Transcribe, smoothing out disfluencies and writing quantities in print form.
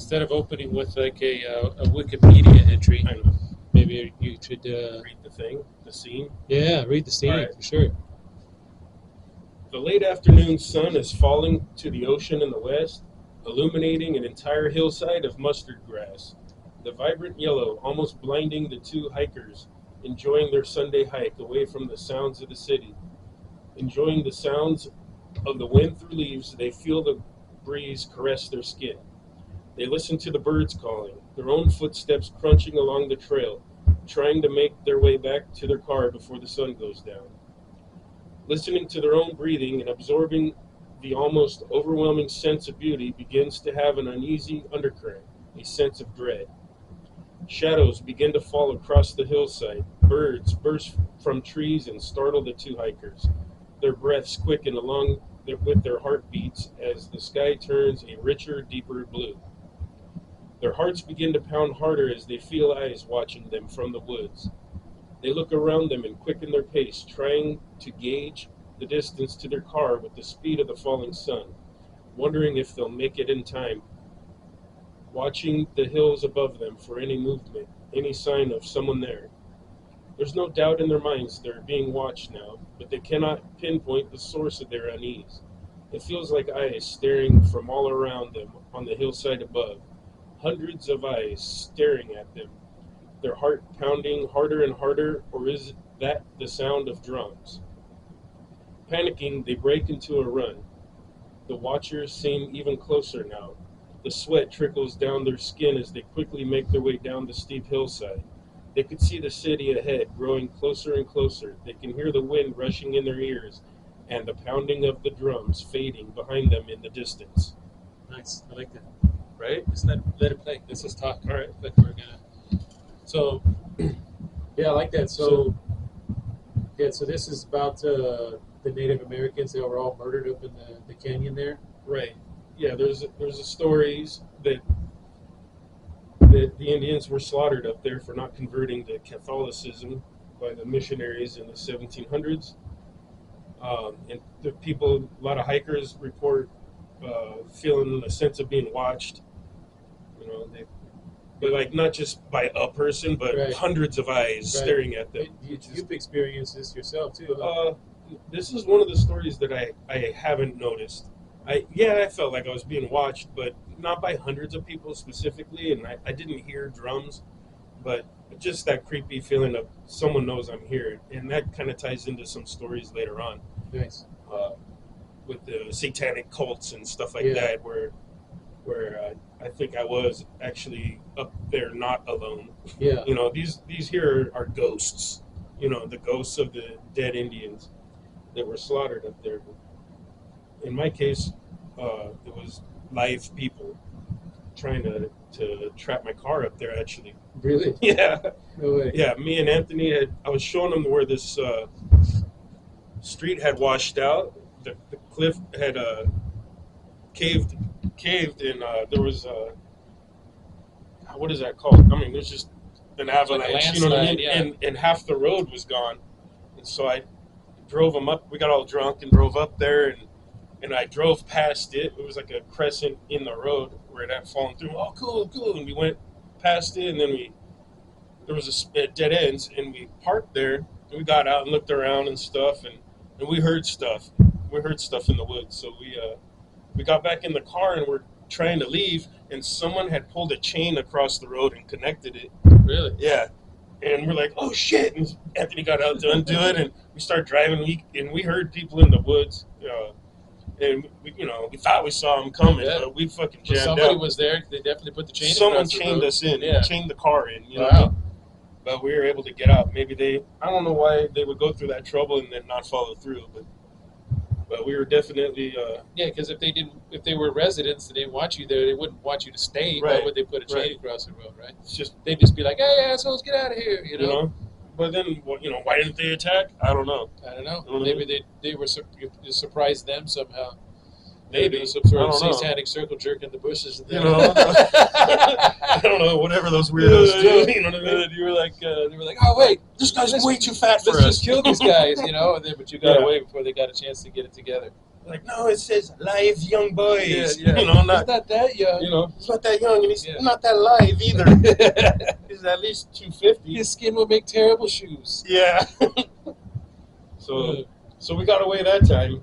Instead of opening with like a Wikipedia entry, I know. maybe you should Read the scene. Yeah, read the scene All right. for sure. The late afternoon sun is falling to the ocean in the west, illuminating an entire hillside of mustard grass. The vibrant yellow almost blinding the two hikers enjoying their Sunday hike away from the sounds of the city. Enjoying the sounds of the wind through leaves, they feel the breeze caress their skin. They listen to the birds calling, their own footsteps crunching along the trail, trying to make their way back to their car before the sun goes down. Listening to their own breathing and absorbing the almost overwhelming sense of beauty begins to have an uneasy undercurrent, a sense of dread. Shadows begin to fall across the hillside. Birds burst from trees and startle the two hikers. Their breaths quicken along with their heartbeats as the sky turns a richer, deeper blue. Their hearts begin to pound harder as they feel eyes watching them from the woods. They look around them and quicken their pace, trying to gauge the distance to their car with the speed of the falling sun, wondering if they'll make it in time, watching the hills above them for any movement, any sign of someone there. There's no doubt in their minds they're being watched now, but they cannot pinpoint the source of their unease. It feels like eyes staring from all around them on the hillside above, hundreds of eyes staring at them, their heart pounding harder and harder, or is that the sound of drums? Panicking, they break into a run. The watchers seem even closer now. The sweat trickles down their skin as they quickly make their way down the steep hillside. They could see the city ahead, growing closer and closer. They can hear the wind rushing in their ears, and the pounding of the drums fading behind them in the distance. Nice, I like that. Right? Just let it play. Let's just talk. All right. Like we're gonna. So, yeah, I like that. So this is about the Native Americans that were all murdered up in the canyon there. Right. Yeah, there's a stories that the Indians were slaughtered up there for not converting to Catholicism by the missionaries in the 1700s. And the people, a lot of hikers report feeling a sense of being watched. You know, but like not just by a person, but Right. hundreds of eyes staring at them. You've experienced this yourself too. Huh? This is one of the stories that I haven't noticed. I felt like I was being watched, but not by hundreds of people specifically, and I didn't hear drums, but just that creepy feeling of someone knows I'm here, and that kind of ties into some stories later on. Nice. With the satanic cults and stuff like Yeah. that, where I think I was actually up there not alone. Yeah. You know, these here are ghosts. You know, the ghosts of the dead Indians that were slaughtered up there. In my case, it was live people trying to trap my car up there, actually. Really? Yeah. No way. Yeah, me and Anthony I was showing them where this street had washed out. The cliff had caved, and there was what is that called? I mean, there's just an avalanche, you know what I mean? Yeah. And half the road was gone. And so I drove them up. We got all drunk and drove up there, and I drove past it. It was like a crescent in the road where it had fallen through. Oh, cool. And we went past it, and then there was a dead ends, and we parked there, and we got out and looked around and stuff, and we heard stuff. We heard stuff in the woods. So we got back in the car, and we're trying to leave, and someone had pulled a chain across the road and connected it. Really? Yeah. And we're like, oh, shit. And Anthony got out to undo it, and we started driving, and we heard people in the woods. And we thought we saw them coming, but we fucking jammed somebody out. was there. They definitely put the chain. Someone chained us in, chained the car in. You know wow. what I mean? But we were able to get out. Maybe I don't know why they would go through that trouble and then not follow through, but we were definitely. Yeah, because if they were residents and they didn't want you there, they wouldn't want you to stay. Right. Why would they put a chain Right. across the road, right? It's just, They'd just be like, "Hey, assholes, get out of here!" You know. But then, why didn't they attack? I don't know. I don't know. You know what I Maybe they were you surprised them somehow. Maybe Some sort of I don't know. satanic circle jerk in the bushes. And I don't know. Whatever those weirdos do. You know what I mean? And you were like, they were like, "Oh wait, This guy's way too fat for let's us. just kill these guys," but you got Yeah. away before they got a chance to get it together. Like, no, it says live young boys. Yeah. You know, He's not not that young. you know, he's not that young, and he's Yeah. not that live either. He's at least 250. His skin will make terrible shoes. Yeah. So we got away that time.